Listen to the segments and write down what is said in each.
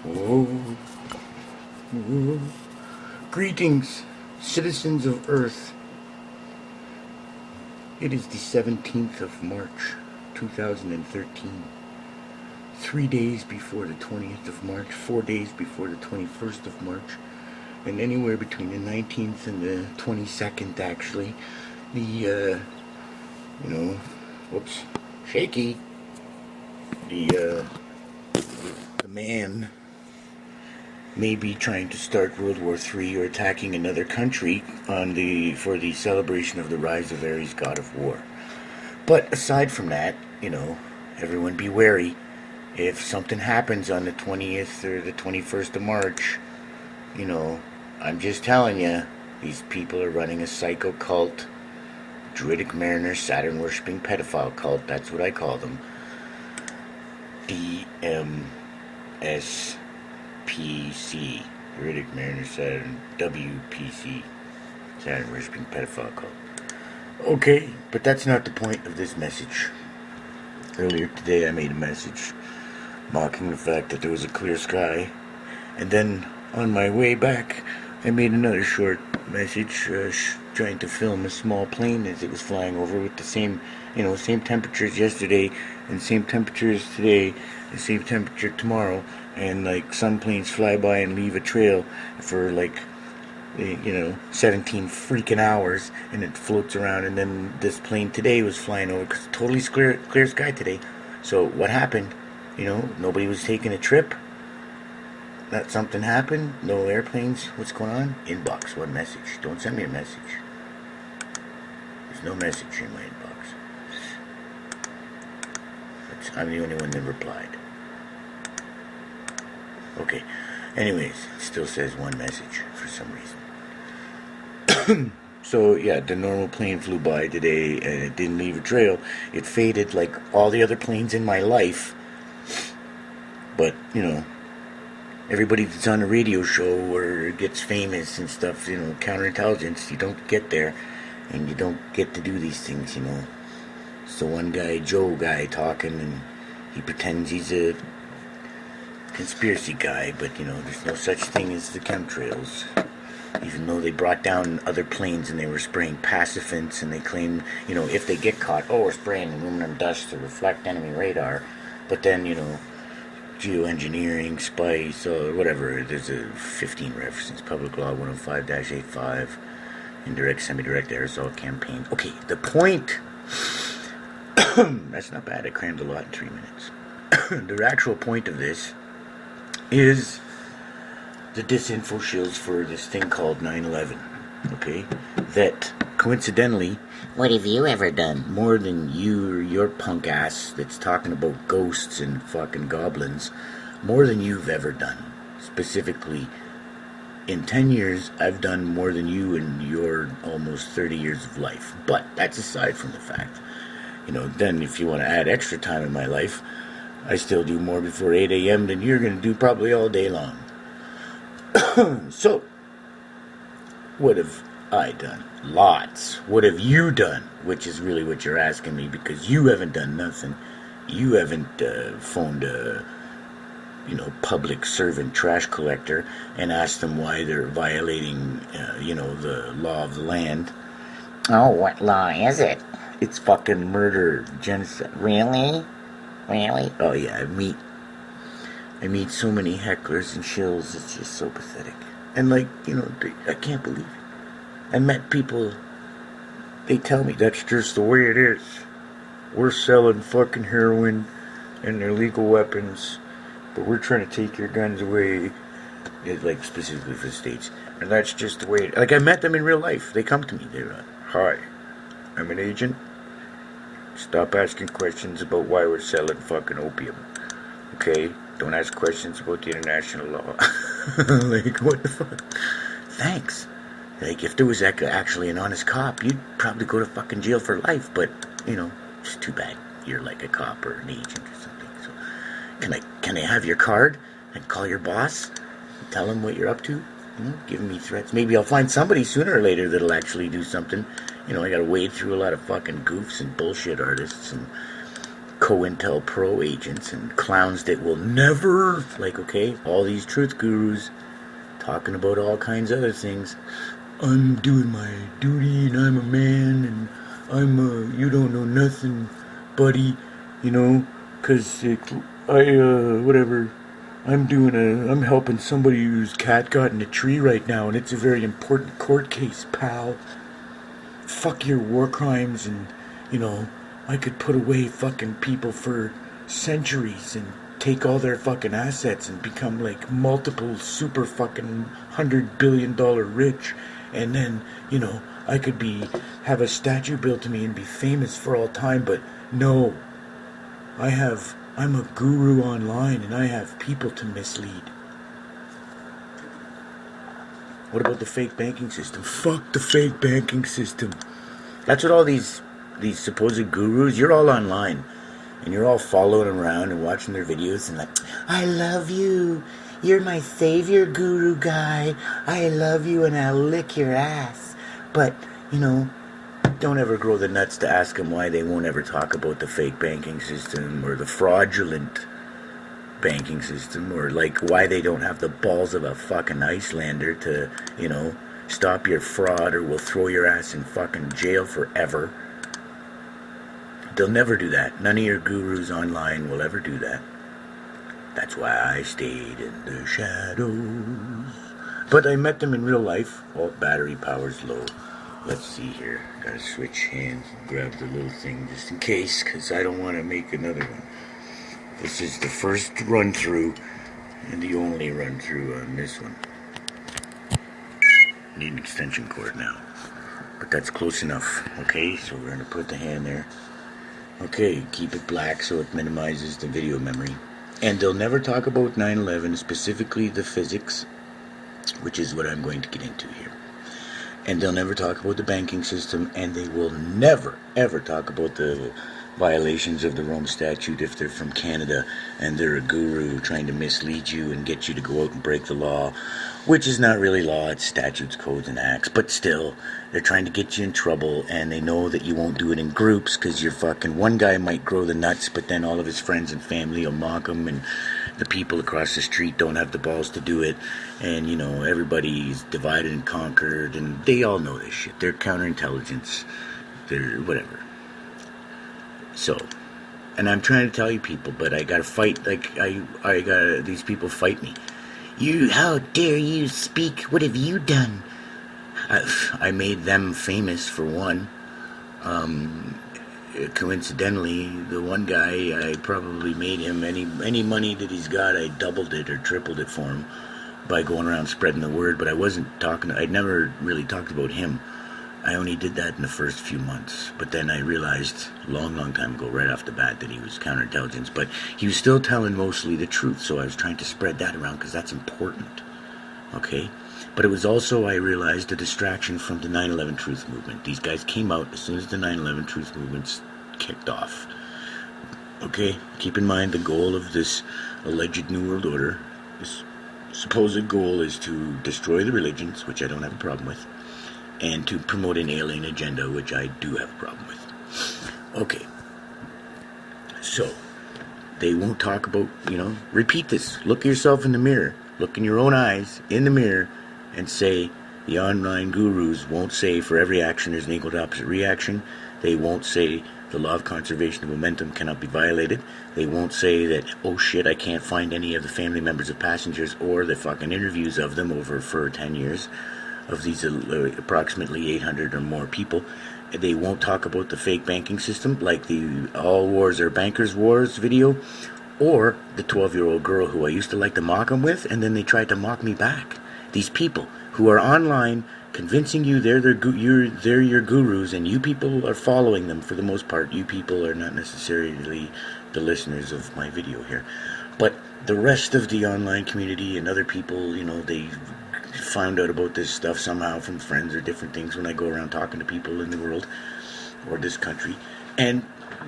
Oh, oh. Greetings, citizens of Earth. It is the 17th of March, 2013. 3 days before the 20th of March, 4 days before the 21st of March, and anywhere between the 19th and the 22nd, actually. The, whoops, shaky. The man may be trying to start World War III or attacking another country for the celebration of the rise of Ares, god of war. But aside from that, everyone be wary. If something happens on the 20th or the 21st of March, I'm just telling you, these people are running a psycho cult, Druidic Mariner, Saturn worshipping pedophile cult. That's what I call them. DMSPC, Druidic Mariner, Saturn, WPC, Saturn worshipping pedophile cult. Okay, but that's not the point of this message. Earlier today I made a message mocking the fact that there was a clear sky, and then on my way back I made another short message trying to film a small plane as it was flying over with the same temperatures yesterday and same temperatures today and same temperature tomorrow, and some planes fly by and leave a trail for 17 freaking hours, and it floats around. And then this plane today was flying over because totally clear sky today. So what happened? Nobody was taking a trip. That something happened. No airplanes. What's going on? Inbox. What message? Don't send me a message. There's no message in my inbox. I'm the only one that replied. Okay. Anyways, it still says one message for some reason. So, yeah, the normal plane flew by today, and it didn't leave a trail. It faded like all the other planes in my life. But, everybody that's on a radio show or gets famous and stuff, counterintelligence, you don't get there, and you don't get to do these things, It's the one guy, Joe guy, talking, and he pretends he's a conspiracy guy, but, there's no such thing as the chemtrails. Even though they brought down other planes and they were spraying pacifants, and they claim, if they get caught, we're spraying aluminum dust to reflect enemy radar. But then, geoengineering, spice, or whatever. There's a 15 reference, Public Law 105-85, indirect, semi-direct aerosol campaign. Okay, the point, that's not bad, I crammed a lot in 3 minutes. The actual point of this is the disinfo shills for this thing called 9/11, okay? That, coincidentally, what have you ever done? More than you or your punk ass that's talking about ghosts and fucking goblins, more than you've ever done. Specifically, in 10 years, I've done more than you in your almost 30 years of life. But that's aside from the fact. Then if you want to add extra time in my life, I still do more before 8 a.m. than you're going to do probably all day long. So, what have I done? Lots. What have you done? Which is really what you're asking me, because you haven't done nothing. You haven't phoned a, public servant trash collector and asked them why they're violating, the law of the land. Oh, what law is it? It's fucking murder, genocide. Really? Really? Oh yeah, I meet so many hecklers and shills. It's just so pathetic. And I can't believe it. I met people, they tell me that's just the way it is. We're selling fucking heroin and illegal weapons, but we're trying to take your guns away, specifically for the States. And that's just the way it is. I met them in real life. They come to me. They're like, hi, I'm an agent. Stop asking questions about why we're selling fucking opium. Okay? Don't ask questions about the international law. What the fuck? Thanks. If there was actually an honest cop, you'd probably go to fucking jail for life. But, it's too bad you're like a cop or an agent or something. So, can I have your card and call your boss and tell him what you're up to? Giving me threats. Maybe I'll find somebody sooner or later that'll actually do something. I gotta wade through a lot of fucking goofs and bullshit artists and COINTELPRO agents and clowns that will never, like, okay, all these truth gurus talking about all kinds of other things. I'm doing my duty and I'm a man and you don't know nothing, buddy, you know, 'cause whatever. I'm helping somebody whose cat got in a tree right now, and it's a very important court case, pal. Fuck your war crimes, and, you know, I could put away fucking people for centuries and take all their fucking assets and become like multiple super fucking $100 billion rich, and then, you know, I could have a statue built to me and be famous for all time. But no, I'm a guru online and I have people to mislead. What about the fake banking system? Fuck the fake banking system. That's what all these supposed gurus, you're all online and you're all following around and watching their videos and like, I love you. You're my savior, guru guy. I love you and I'll lick your ass. But, you know, don't ever grow the nuts to ask them why they won't ever talk about the fake banking system or the fraudulent banking system, or like why they don't have the balls of a fucking Icelander to, you know, stop your fraud or we'll throw your ass in fucking jail forever. They'll never do that. None of your gurus online will ever do that. That's why I stayed in the shadows. But I met them in real life. Oh, battery power's low. Let's see here. Gotta switch hands and grab the little thing just in case, because I don't want to make another one. This is the first run through and the only run through on this one. Need an extension cord now. But that's close enough. Okay, so we're going to put the hand there. Okay, keep it black so it minimizes the video memory. And they'll never talk about 9/11, specifically the physics, which is what I'm going to get into here. And they'll never talk about the banking system, and they will never, ever talk about the violations of the Rome Statute if they're from Canada and they're a guru trying to mislead you and get you to go out and break the law, which is not really law, it's statutes, codes, and acts. But still, they're trying to get you in trouble, and they know that you won't do it in groups because you're fucking, one guy might grow the nuts, but then all of his friends and family will mock him, and the people across the street don't have the balls to do it, and, you know, everybody's divided and conquered, and they all know this shit. They're counterintelligence. They're whatever. So, and I'm trying to tell you people, but I gotta fight, like, I gotta, these people fight me. You, how dare you speak? What have you done? I made them famous, for one. Coincidentally, the one guy, I probably made him any money that he's got, I doubled it or tripled it for him by going around spreading the word, but I'd never really talked about him. I only did that in the first few months, but then I realized a long time ago, right off the bat, that he was counterintelligence, but he was still telling mostly the truth, so I was trying to spread that around because that's important, okay? But it was also, I realized, a distraction from the 9/11 Truth Movement. These guys came out as soon as the 9/11 Truth Movement kicked off. Okay, keep in mind the goal of this alleged New World Order, this supposed goal is to destroy the religions, which I don't have a problem with, and to promote an alien agenda, which I do have a problem with. Okay, so they won't talk about, you know, repeat this. Look yourself in the mirror. Look in your own eyes, in the mirror, and say, the online gurus won't say for every action there's an equal to opposite reaction. They won't say the law of conservation of momentum cannot be violated. They won't say that, oh shit, I can't find any of the family members of passengers or the fucking interviews of them over for 10 years of these approximately 800 or more people. They won't talk about the fake banking system, like the All Wars Are Bankers Wars video, or the 12-year-old girl who I used to like to mock them with, and then they tried to mock me back. These people who are online convincing you they're your gurus, and you people are following them for the most part. You people are not necessarily the listeners of my video here. But the rest of the online community and other people, you know, they found out about this stuff somehow from friends or different things when I go around talking to people in the world or this country. And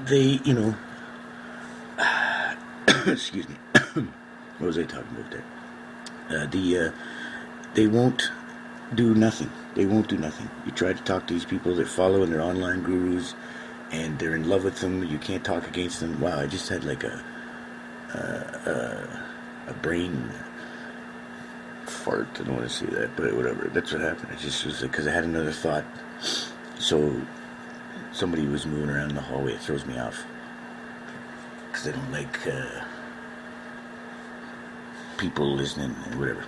they, you know, excuse me, what was I talking about there? They won't do nothing. They won't do nothing. You try to talk to these people that follow and they're online gurus, and they're in love with them. You can't talk against them. Wow, I just had like a brain fart. I don't want to say that, but whatever. That's what happened. It just was because I had another thought. So somebody was moving around the hallway. It throws me off because I don't like people listening or whatever.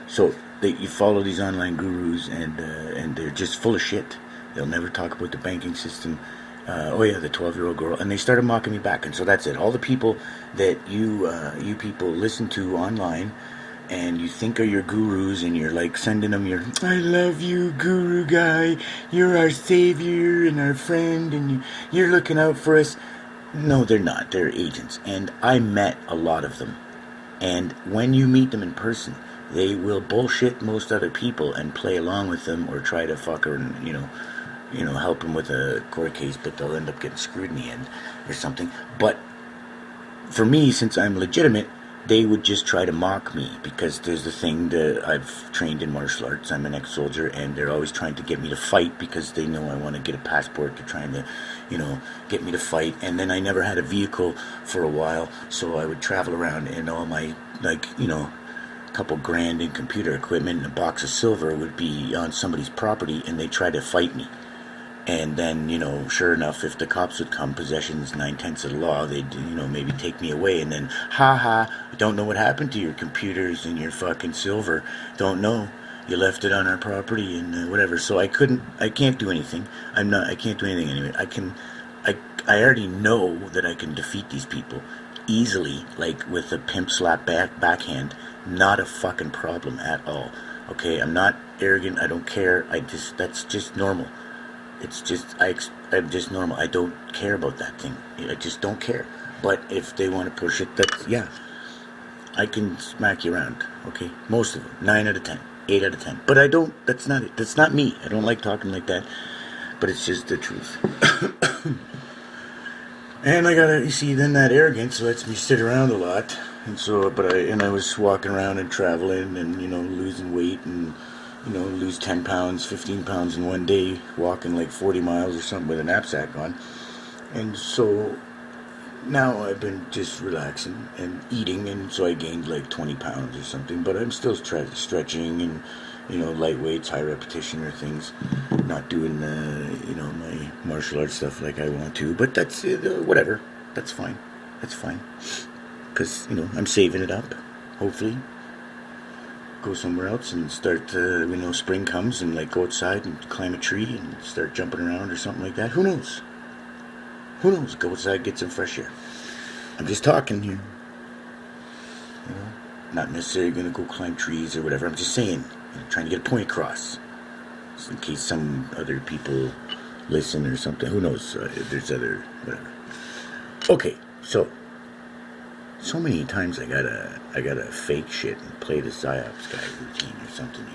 So you follow these online gurus, and they're just full of shit. They'll never talk about the banking system. The 12-year-old girl, and they started mocking me back, and so that's it. All the people that you people listen to online, and you think are your gurus, and you're like sending them your "I love you, guru guy. You're our savior and our friend, and you're looking out for us." No, they're not. They're agents, and I met a lot of them. And when you meet them in person, they will bullshit most other people and play along with them or try to fuck her and help them with a court case, but they'll end up getting screwed in the end or something. But for me, since I'm legitimate, they would just try to mock me because there's the thing that I've trained in martial arts. I'm an ex-soldier, and they're always trying to get me to fight because they know I want to get a passport. They're trying to, get me to fight. And then I never had a vehicle for a while, so I would travel around, and all my, couple grand in computer equipment and a box of silver would be on somebody's property, and they try to fight me. And then, sure enough, if the cops would come, possession's 9/10 of the law, they'd, maybe take me away. And then, I don't know what happened to your computers and your fucking silver. Don't know. You left it on our property and whatever. So I can't do anything. I can't do anything anyway. I already know that I can defeat these people easily, like with a pimp slap backhand. Not a fucking problem at all. Okay, I'm not arrogant. I don't care. That's just normal. It's just, I'm just normal. I don't care about that thing. I just don't care. But if they want to push it, I can smack you around, okay? Most of them. 9 out of 10. 8 out of 10. But I don't, that's not it. That's not me. I don't like talking like that. But it's just the truth. And then that arrogance lets me sit around a lot. And so, I was walking around and traveling and, losing weight and, lose 10 pounds, 15 pounds in one day, walking like 40 miles or something with a knapsack on. And so now I've been just relaxing and eating, and so I gained like 20 pounds or something, but I'm still stretching and, light weights, high repetition or things, not doing, my martial arts stuff like I want to, but that's, whatever, that's fine, because, I'm saving it up, hopefully. Go somewhere else and start spring comes and go outside and climb a tree and start jumping around or something like that. Who knows? Go outside, get some fresh air. I'm just talking here. Not necessarily gonna go climb trees or whatever. I'm just saying, trying to get a point across, just in case some other people listen or something. Who knows? If there's other whatever. Okay, so many times I gotta fake shit and play the psyops guy routine or something,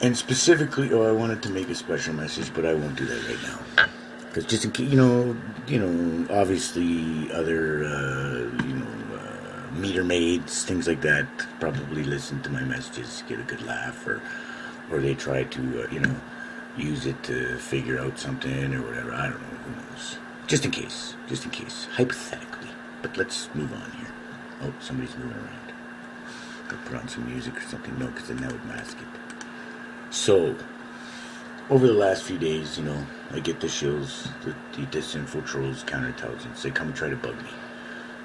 and specifically, I wanted to make a special message, but I won't do that right now, because just in case, obviously other, meter maids, things like that, probably listen to my messages, get a good laugh, or they try to, use it to figure out something or whatever. I don't know, who knows? Just in case, hypothetically. But let's move on here. Oh, somebody's moving around. Gotta put on some music or something. No, because then that would mask it. So, over the last few days, I get the shills, the disinfo trolls, counterintelligence. They come and try to bug me.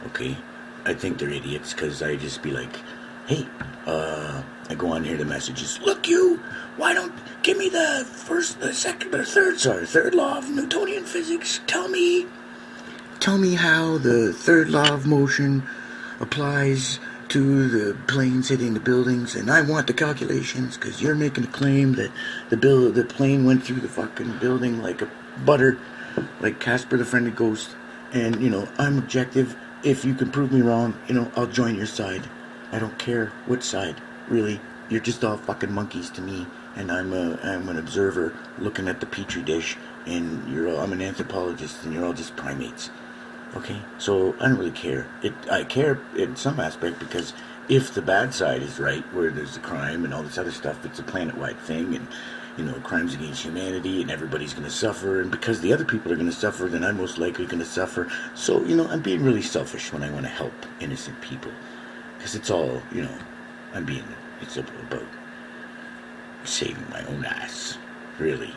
Okay? I think they're idiots because I just be like, hey, I go on here to messages. Look, why don't give me the third law of Newtonian physics. Tell me how the third law of motion applies to the planes hitting the buildings, and I want the calculations because you're making a claim that the plane went through the fucking building like a butter, like Casper the Friendly Ghost, and I'm objective. If you can prove me wrong, I'll join your side. I don't care what side, really. You're just all fucking monkeys to me, and I'm an observer looking at the petri dish, and I'm an anthropologist, and you're all just primates. Okay, so I don't really care. I care in some aspect because if the bad side is right, where there's a crime and all this other stuff, it's a planet-wide thing, and crimes against humanity, and everybody's going to suffer, and because the other people are going to suffer, then I'm most likely going to suffer. So, I'm being really selfish when I want to help innocent people, because it's all, it's about saving my own ass, really.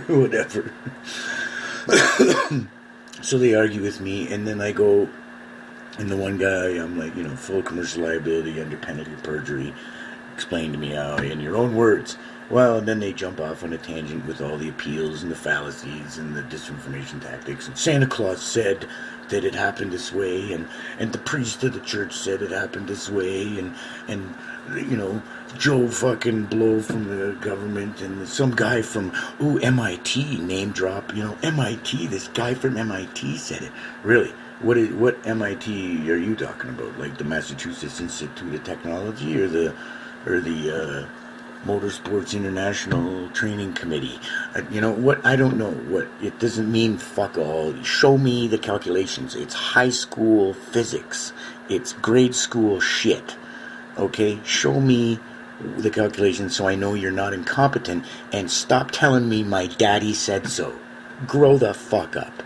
Whatever. So they argue with me, and then I go, and the one guy, I'm like, full commercial liability under penalty of perjury, explain to me how, in your own words. Well, and then they jump off on a tangent with all the appeals and the fallacies and the disinformation tactics. And Santa Claus said that it happened this way, and the priest of the church said it happened this way, and Joe fucking Blow from the government, and some guy from MIT, name drop, MIT, this guy from MIT said it. Really? What MIT are you talking about? Like the Massachusetts Institute of Technology or the Motorsports International Training Committee? What? I don't know. What? It doesn't mean fuck all. Show me the calculations. It's high school physics. It's grade school shit. Okay? Show me the calculations so I know you're not incompetent, and stop telling me my daddy said so. Grow the fuck up.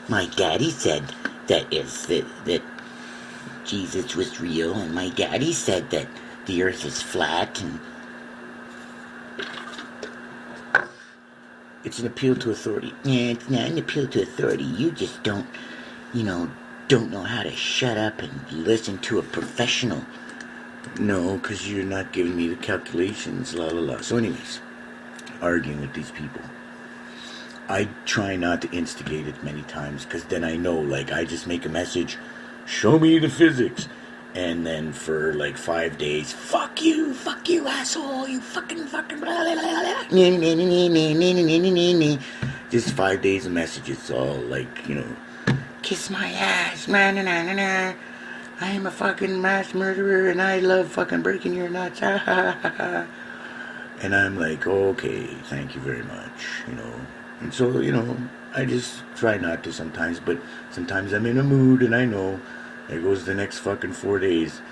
My daddy said that Jesus was real, and my daddy said that the earth is flat, and it's an appeal to authority. Yeah, it's not an appeal to authority. You just don't know how to shut up and listen to a professional. No, because you're not giving me the calculations, la la la. So anyways, arguing with these people. I try not to instigate it many times, because then I know, I just make a message, show me the physics, and then for 5 days, fuck you, asshole, you fucking blah, blah, blah, blah. Just 5 days of messages, all kiss my ass, I am a fucking mass murderer, and I love fucking breaking your nuts, and I'm like, okay, thank you very much, And so, I just try not to sometimes, but sometimes I'm in a mood, and I know there goes the next fucking 4 days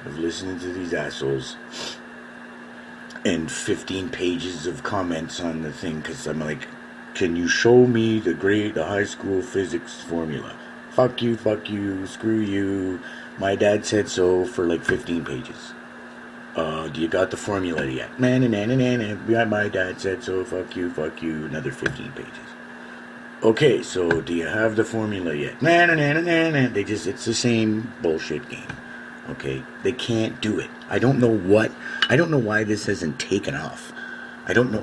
of listening to these assholes and 15 pages of comments on the thing, because I'm like, can you show me the high school physics formula? Fuck you, screw you, my dad said so, for 15 pages. Do you got the formula yet? My dad said so, fuck you, another 15 pages. Okay, so do you have the formula yet? It's the same bullshit game. Okay? They can't do it. I don't know why this hasn't taken off. I don't know,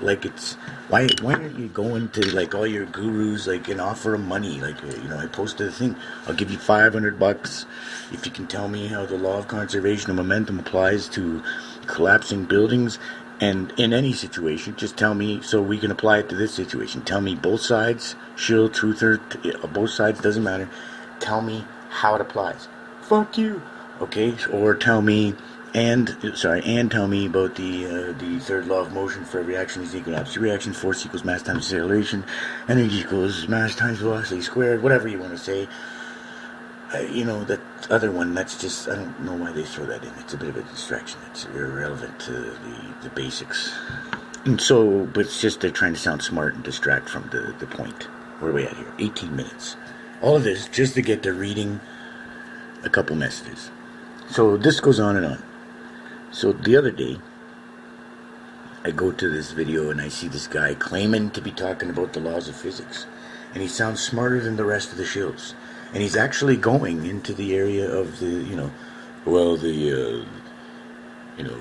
why aren't you going to, all your gurus, and offer them money? I posted a thing, I'll give you $500 if you can tell me how the law of conservation of momentum applies to collapsing buildings, and in any situation, just tell me so we can apply it to this situation. Tell me both sides, Shill, truth, or both sides, doesn't matter. Tell me how it applies. Fuck you. Okay, or tell me, and tell me about the third law of motion. For every action is equal to opposite reaction. Force equals mass times acceleration. Energy equals mass times velocity squared. Whatever you want to say. That other one, that's just, I don't know why they throw that in. It's a bit of a distraction. It's irrelevant to the basics. And so, but it's just they're trying to sound smart and distract from the point. Where are we at here? 18 minutes. All of this just to get to reading a couple messages. So this goes on and on. So the other day, I go to this video and I see this guy claiming to be talking about the laws of physics. And he sounds smarter than the rest of the shills. And he's actually going into the area of the,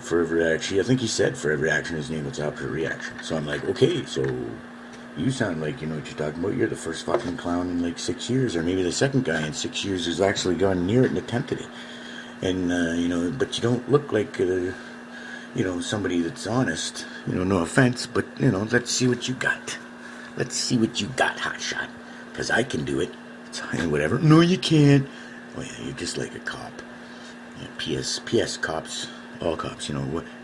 for every action, I think he said for every action is an equal to opposite reaction. So I'm like, okay, so you sound like you know what you're talking about. You're the first fucking clown in 6 years, or maybe the second guy in 6 years who's actually gone near it and attempted it. And, but you don't look like, somebody that's honest. No offense, but, let's see what you got. Let's see what you got, hotshot. Because I can do it. Whatever. No, you can't. Oh, yeah, you're just like a cop. Yeah, PS cops, all cops,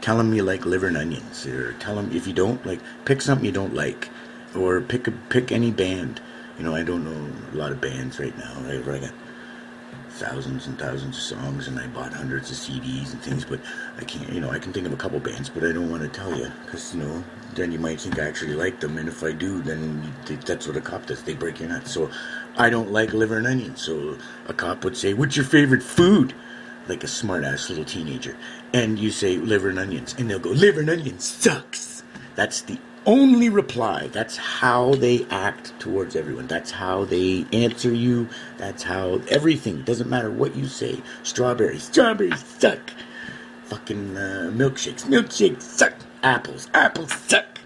tell them you like liver and onions. Or tell them if you don't, pick something you don't like. Or pick any band. I don't know a lot of bands right now. I got thousands and thousands of songs, and I bought hundreds of CDs and things, but I can't, I can think of a couple bands, but I don't want to tell you, because, then you might think I actually like them, and if I do, then that's what a cop does, they break your nuts. So I don't like liver and onions, so a cop would say, what's your favorite food? Like a smart-ass little teenager. And you say, liver and onions, and they'll go, liver and onions sucks. That's the only reply. That's how they act towards everyone. That's how they answer you. That's how everything, doesn't matter what you say. Strawberries suck. Fucking milkshakes suck. Apples suck.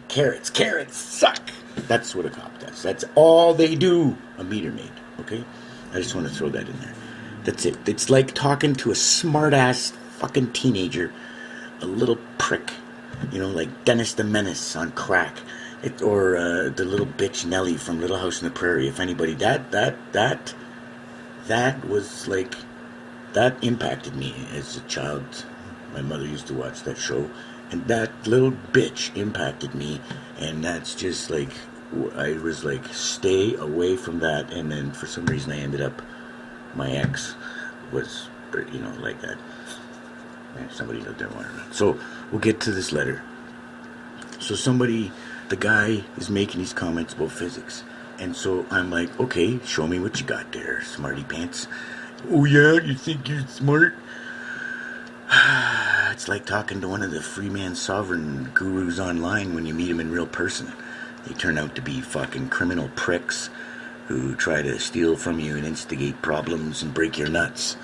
Carrots suck. That's what a cop does. That's all they do. A meter maid, okay? I just want to throw that in there. That's it. It's like talking to a smart-ass fucking teenager, a little prick. Like Dennis the Menace on crack, or the little bitch Nellie from Little House on the Prairie. If anybody, that was like, that impacted me as a child. My mother used to watch that show, and that little bitch impacted me, and that's just like, I was like, stay away from that. And then for some reason I ended up, my ex was, like that. Somebody lived there, whatever. So we'll get to this letter. So the guy is making these comments about physics, and so I'm like, okay, show me what you got there, smarty pants. Oh yeah, you think you're smart? It's like talking to one of the Freeman Sovereign gurus online when you meet him in real person. They turn out to be fucking criminal pricks who try to steal from you and instigate problems and break your nuts.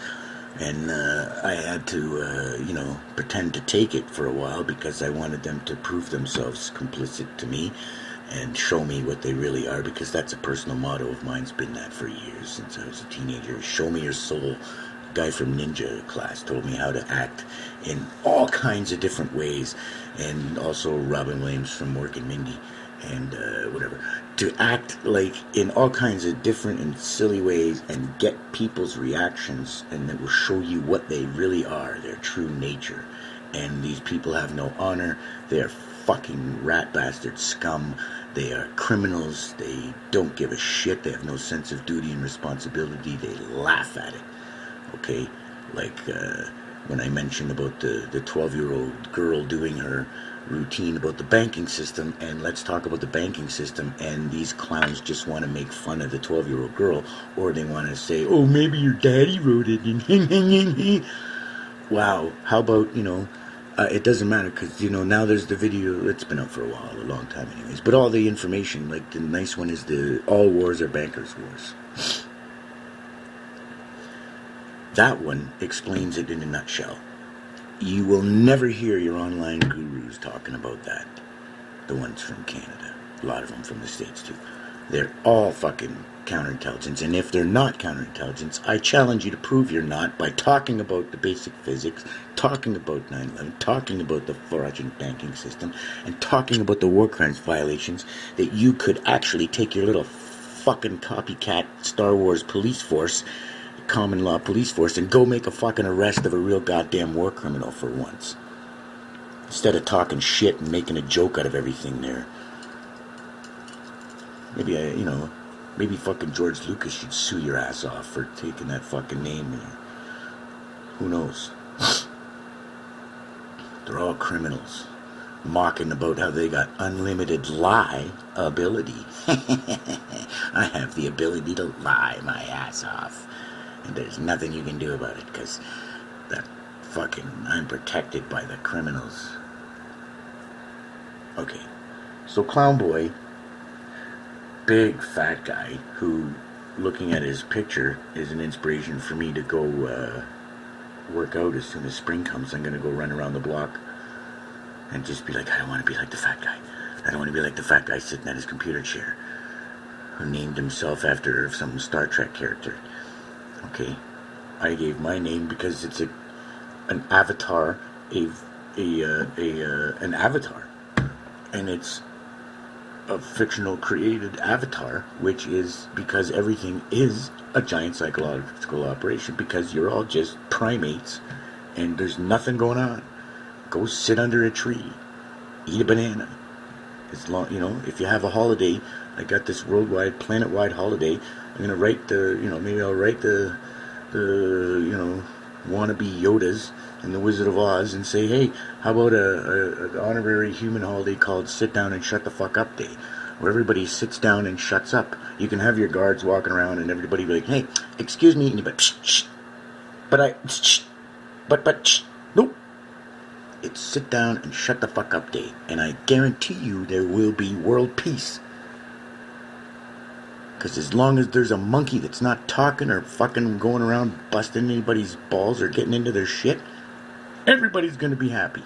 And I had to, pretend to take it for a while because I wanted them to prove themselves complicit to me and show me what they really are, because that's a personal motto of mine's been that for years since I was a teenager. Show me your soul. A guy from Ninja class told me how to act in all kinds of different ways, and also Robin Williams from Mork and Mindy and whatever, to act like in all kinds of different and silly ways and get people's reactions, and it will show you what they really are, their true nature. And these people have no honor. They are fucking rat bastard scum. They are criminals. They don't give a shit. They have no sense of duty and responsibility. They laugh at it. Okay? Like when I mentioned about the 12-year-old girl doing her routine about the banking system, and let's talk about the banking system, and these clowns just want to make fun of the 12-year-old girl, or they want to say, oh, maybe your daddy wrote it. Wow, how about, it doesn't matter, because, now there's the video. It's been up for a while, a long time anyways, but all the information, like the nice one is all wars are bankers' wars. That one explains it in a nutshell. You will never hear your online gurus talking about that. The ones from Canada. A lot of them from the States too. They're all fucking counterintelligence. And if they're not counterintelligence, I challenge you to prove you're not by talking about the basic physics, talking about 9/11, talking about the fraudulent banking system, and talking about the war crimes violations that you could actually take your little fucking copycat Star Wars police force, common law police force, and go make a fucking arrest of a real goddamn war criminal for once, instead of talking shit and making a joke out of everything there. Maybe fucking George Lucas should sue your ass off for taking that fucking name there. Who knows? They're all criminals, mocking about how they got unlimited lie ability. I have the ability to lie my ass off. And there's nothing you can do about it, because I'm protected by the criminals. Okay, so Clown Boy, big fat guy, who, looking at his picture, is an inspiration for me to go work out as soon as spring comes. I'm going to go run around the block and just be like, I don't want to be like the fat guy. I don't want to be like the fat guy sitting at his computer chair, who named himself after some Star Trek character. Okay, I gave my name because it's an avatar, an avatar, and it's a fictional created avatar, which is because everything is a giant psychological operation, because you're all just primates and there's nothing going on. Go sit under a tree, eat a banana. As long, if you have a holiday, I got this worldwide, planet-wide holiday. I'm gonna write maybe I'll write the the wannabe Yodas and the Wizard of Oz and say, hey, how about an honorary human holiday called Sit Down and Shut the Fuck Up Day, where everybody sits down and shuts up. You can have your guards walking around and everybody be like, hey, excuse me, and you're like, shh, nope. It's Sit Down and Shut the Fuck Up Day, and I guarantee you there will be world peace. Because as long as there's a monkey that's not talking or fucking going around busting anybody's balls or getting into their shit, everybody's going to be happy.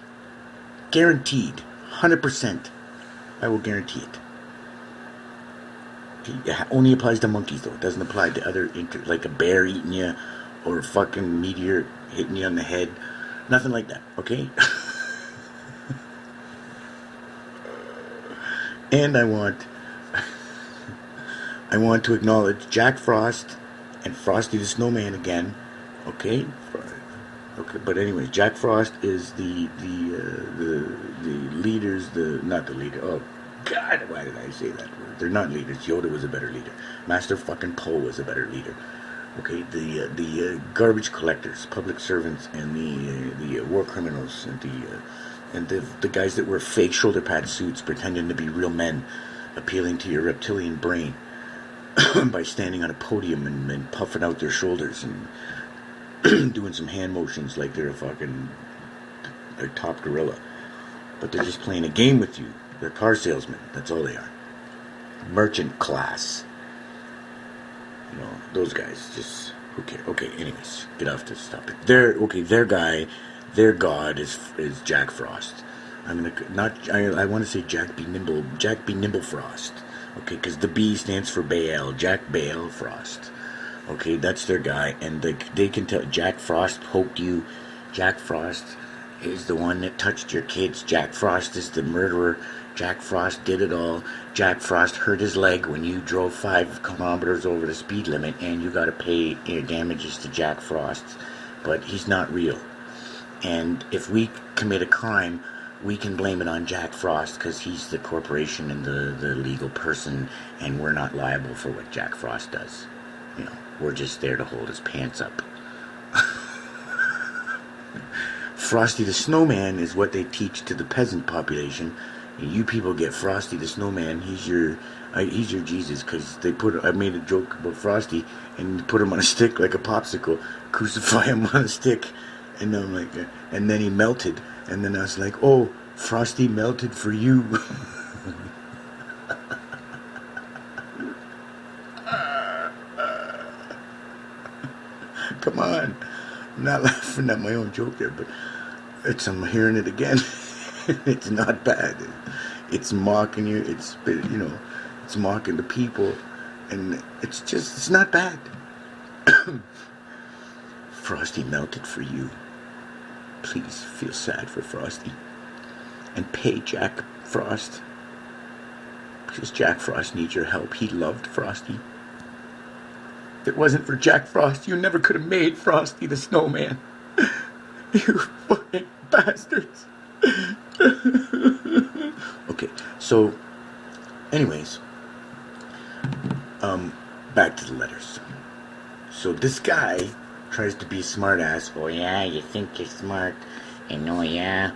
Guaranteed. 100%. I will guarantee it. It only applies to monkeys, though. It doesn't apply to other, like a bear eating you or a fucking meteor hitting you on the head. Nothing like that, okay? And I want to acknowledge Jack Frost and Frosty the Snowman again, okay? Okay, but anyways, Jack Frost is the leaders, not the leader. Oh God, why did I say that word? They're not leaders. Yoda was a better leader. Master fucking Poe was a better leader. Okay, the garbage collectors, public servants, and the war criminals, and the guys that wear fake shoulder pad suits, pretending to be real men, appealing to your reptilian brain by standing on a podium and puffing out their shoulders and doing some hand motions like they're a top gorilla. But they're just playing a game with you. They're car salesmen. That's all they are. Merchant class. Those guys, just, who cares? Okay, anyways, get off this topic. Their god is Jack Frost. I want to say Jack B. Nimble Frost. Okay, because the B stands for Baal, Jack Baal Frost. Okay, that's their guy, and they can tell Jack Frost poked you. Jack Frost is the one that touched your kids. Jack Frost is the murderer. Jack Frost did it all. Jack Frost hurt his leg when you drove 5 kilometers over the speed limit, and you got to pay your damages to Jack Frost. But he's not real. And if we commit a crime, we can blame it on Jack Frost because he's the corporation and the legal person, and we're not liable for what Jack Frost does. We're just there to hold his pants up. Frosty the Snowman is what they teach to the peasant population. And you people get Frosty the Snowman. He's your Jesus, because I made a joke about Frosty and put him on a stick like a popsicle, crucify him on a stick, and I'm like, and then he melted, and then I was like, oh, Frosty melted for you. Come on, I'm not laughing at my own joke there, but I'm hearing it again. It's not bad. It's mocking you. It's mocking the people, and it's not bad. Frosty melted for you. Please feel sad for Frosty, and pay Jack Frost, because Jack Frost needs your help. He loved Frosty. If it wasn't for Jack Frost, you never could have made Frosty the Snowman. You fucking bastards. Okay, so anyways, back to the letters. So this guy tries to be a smart ass. Oh yeah, you think you're smart, and oh yeah,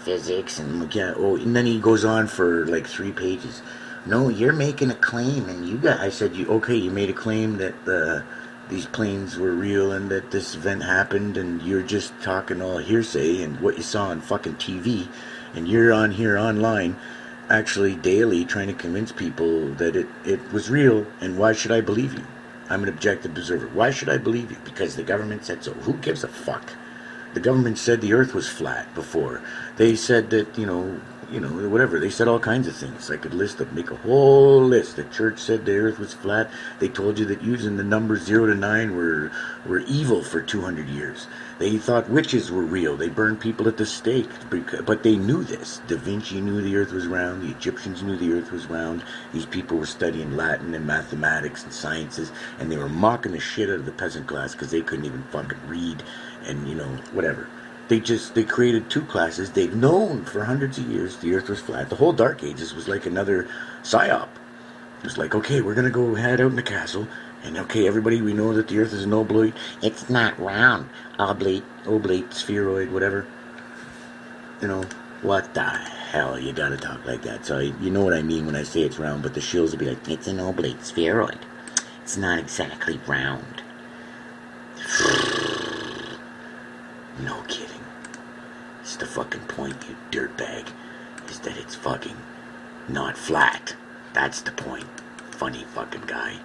physics, and yeah, oh, and then he goes on for like 3 pages. No, you're making a claim, and I said, you made a claim that these planes were real and that this event happened, and you're just talking all hearsay and what you saw on fucking TV, and you're on here online actually daily trying to convince people that it was real, and why should I believe you? I'm an objective observer. Why should I believe you? Because the government said so. Who gives a fuck? The government said the earth was flat before. They said that, whatever. They said all kinds of things. I could make a whole list. The church said the earth was flat. They told you that using the numbers 0 to 9 were evil for 200 years. They thought witches were real. They burned people at the stake. But they knew this. Da Vinci knew the earth was round. The Egyptians knew the earth was round. These people were studying Latin and mathematics and sciences, and they were mocking the shit out of the peasant class because they couldn't even fucking read and, whatever. They created 2 classes. They've known for hundreds of years the earth was flat. The whole Dark Ages was like another psyop. It was like, okay, we're going to go head out in the castle, And okay, everybody, we know that the Earth is an oblate. It's not round. Oblate, spheroid, whatever. You know, what the hell? You gotta talk like that. So you know what I mean when I say it's round, but the shills will be like, It's an oblate spheroid. It's not exactly round. no kidding. It's the fucking point, you dirtbag, is that it's fucking not flat. That's the point. Funny fucking guy.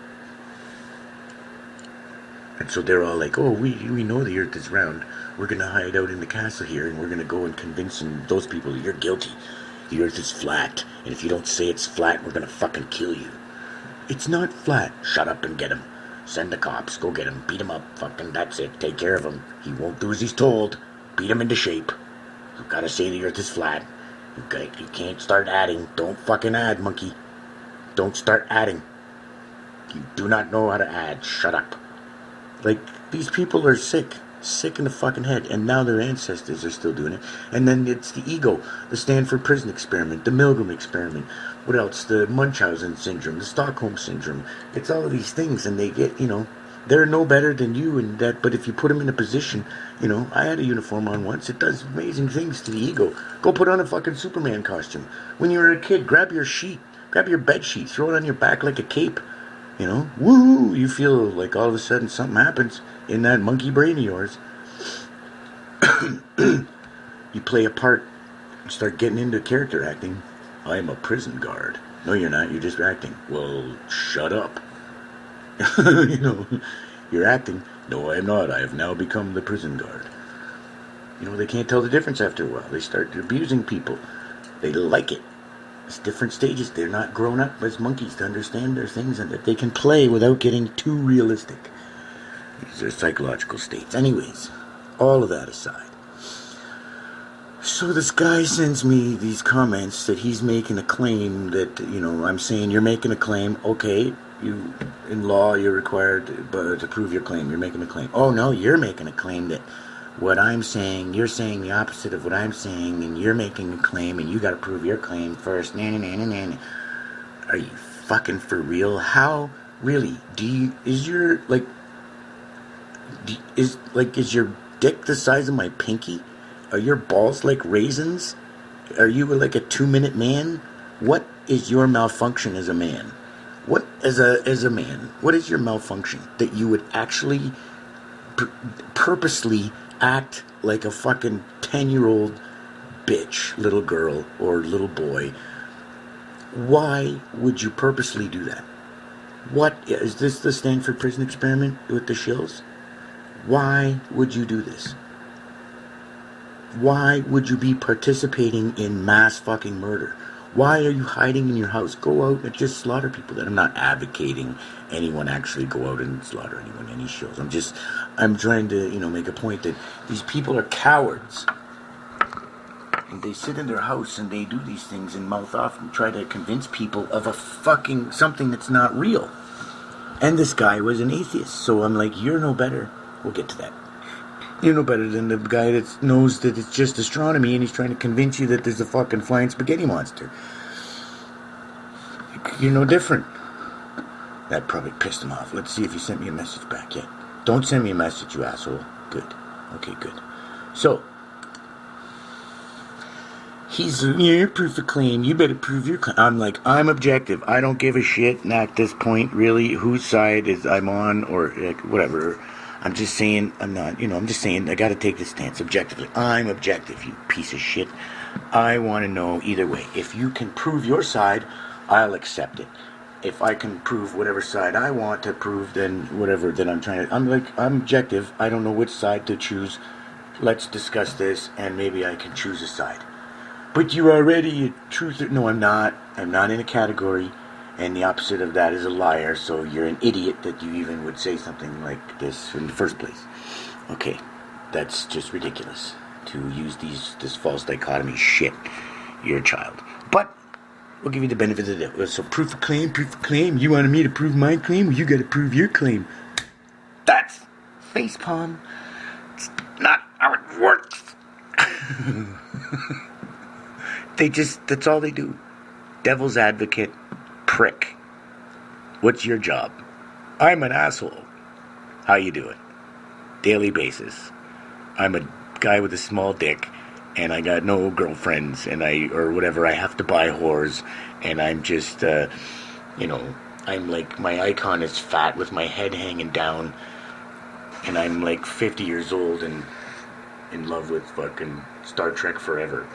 And so they're all like, oh, we know the Earth is round. We're going to hide out in the castle here, and we're going to go and convince those people that you're guilty. The Earth is flat, and if you don't say it's flat, we're going to fucking kill you. It's not flat. Shut up and get him. Send the cops. Go get him. Beat him up. Fucking that's it. Take care of him. He won't do as he's told. Beat him into shape. You've got to say the Earth is flat. You can't start adding. Don't fucking add, monkey. Don't start adding. You do not know how to add. Shut up. Like, these people are sick in the fucking head, and now their ancestors are still doing it. And then it's the ego, the Stanford Prison Experiment, the Milgram Experiment, what else, the Munchausen Syndrome, the Stockholm Syndrome. It's all of these things, and they get, they're no better than you and that, but if you put them in a position, I had a uniform on once, it does amazing things to the ego. Go put on a fucking Superman costume. When you were a kid, grab your bed sheet, throw it on your back like a cape. Woo! You feel like all of a sudden something happens in that monkey brain of yours. You play a part and start getting into character acting. I'm a prison guard. No, you're not. You're just acting. Well, shut up. You're acting. No, I'm not. I have now become the prison guard. They can't tell the difference after a while. They start abusing people. They like it. It's different stages. They're not grown up as monkeys to understand their things and that they can play without getting too realistic. These are psychological states. Anyways, all of that aside. So this guy sends me these comments that he's making a claim that, I'm saying you're making a claim. Okay, in law, you're required to prove your claim. You're making a claim. Oh, no, you're making a claim that what I'm saying, you're saying the opposite of what I'm saying, and you're making a claim, and you got to prove your claim first. Are you fucking for real? How really? Is your dick the size of my pinky? Are your balls like raisins? Are you like a 2-minute man? What is your malfunction as a man? What as a man? What is your malfunction that you would actually purposely act like a fucking 10-year-old bitch, little girl or little boy? Why would you purposely do that? What is this, the Stanford Prison Experiment with the Shills? Why would you do this? Why would you be participating in mass fucking murder? Why are you hiding in your house? Go out and just slaughter people. I'm not advocating anyone actually go out and slaughter anyone, any Shills. I'm trying to, make a point that these people are cowards. And they sit in their house and they do these things and mouth off and try to convince people of a fucking something that's not real. And this guy was an atheist. So I'm like, you're no better. We'll get to that. You're no better than the guy that knows that it's just astronomy and he's trying to convince you that there's a fucking flying spaghetti monster. You're no different. That probably pissed him off. Let's see if he sent me a message back yet. Don't send me a message, you asshole. Good. Okay, good. So, he's, your proof of claim. You better prove your claim. I'm like, I'm objective. I don't give a shit at this point, really, whose side is I'm on or whatever. I'm just saying, I'm just saying I got to take this stance objectively. I'm objective, you piece of shit. I want to know either way. If you can prove your side, I'll accept it. If I can prove whatever side I want to prove, then whatever, then I'm objective. I don't know which side to choose. Let's discuss this, and maybe I can choose a side. But you're already a truther. No, I'm not. I'm not in a category. And the opposite of that is a liar, so you're an idiot that you even would say something like this in the first place. Okay, that's just ridiculous to use this false dichotomy shit. You're a child. But we'll give you the benefit of the doubt. So proof of claim. You wanted me to prove my claim? Well, you got to prove your claim. That's facepalm. It's not how it works. That's all they do. Devil's advocate. Prick. What's your job? I'm an asshole. How you doing? Daily basis. I'm a guy with a small dick, and I got no girlfriends, or whatever. I have to buy whores, and I'm just, I'm like, my icon is fat with my head hanging down, and I'm like 50 years old and in love with fucking Star Trek forever.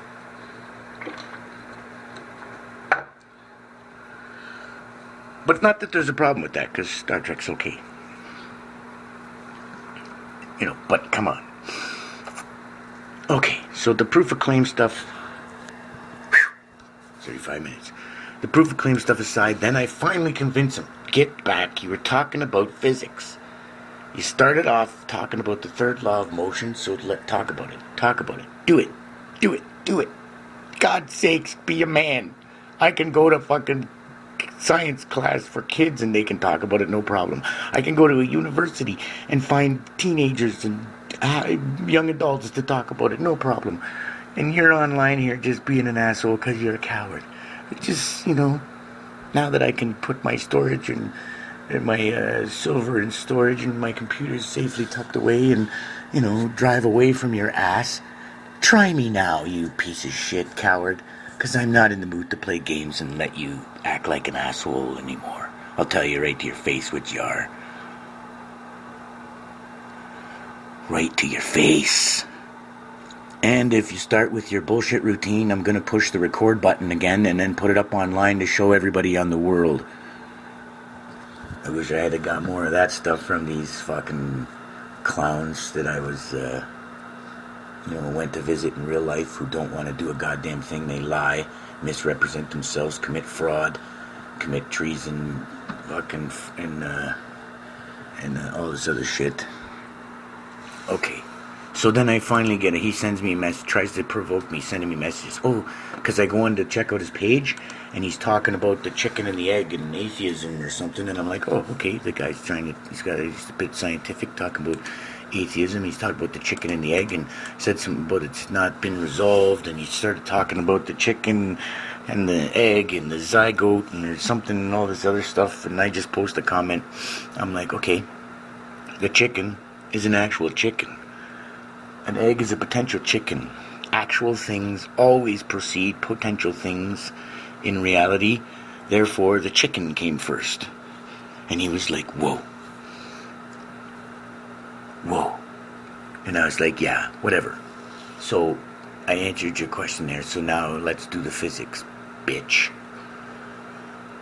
But not that there's a problem with that, because Star Trek's okay. But come on. Okay, so the proof of claim stuff, 35 minutes. The proof of claim stuff aside, then I finally convinced him, get back, you were talking about physics. You started off talking about the third law of motion, so talk about it. Do it. God's sakes, be a man. I can go to fucking science class for kids and they can talk about it, no problem. I can go to a university and find teenagers and young adults to talk about it, no problem. And you're online here just being an asshole because you're a coward. Just, now that I can put my storage and my silver in storage and my computer's safely tucked away and, drive away from your ass, try me now, you piece of shit coward. Because I'm not in the mood to play games and let you act like an asshole anymore. I'll tell you right to your face what you are. Right to your face. And if you start with your bullshit routine, I'm going to push the record button again and then put it up online to show everybody on the world. I wish I had got more of that stuff from these fucking clowns that I was... went to visit in real life who don't want to do a goddamn thing. They lie, misrepresent themselves, commit fraud, commit treason, fucking, and all this other shit. Okay. So then I finally get it. He sends me a message, tries to provoke me, sending me messages. Oh, because I go on to check out his page, and he's talking about the chicken and the egg and atheism or something, and I'm like, oh, okay, the guy's he's a bit scientific, talking about atheism. He's talking about the chicken and the egg, and said something about it's not been resolved, and he started talking about the chicken and the egg and the zygote and there's something and all this other stuff, and I just post a comment. I'm like, okay, the chicken is an actual chicken. An egg is a potential chicken. Actual things always precede potential things in reality. Therefore, the chicken came first. And he was like, whoa. And I was like, yeah, whatever. So, I answered your question there. So now, let's do the physics, bitch.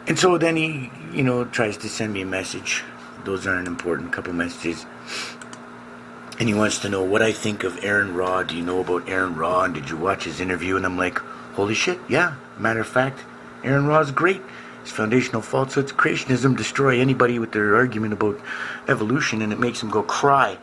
And so then he, tries to send me a message. Those aren't important. Couple messages. And he wants to know what I think of Aaron Raw. Do you know about Aaron Raw? And did you watch his interview? And I'm like, holy shit, yeah. Matter of fact, Aaron Raw's great. His foundational falsehoods, creationism, destroy anybody with their argument about evolution, and it makes them go cry.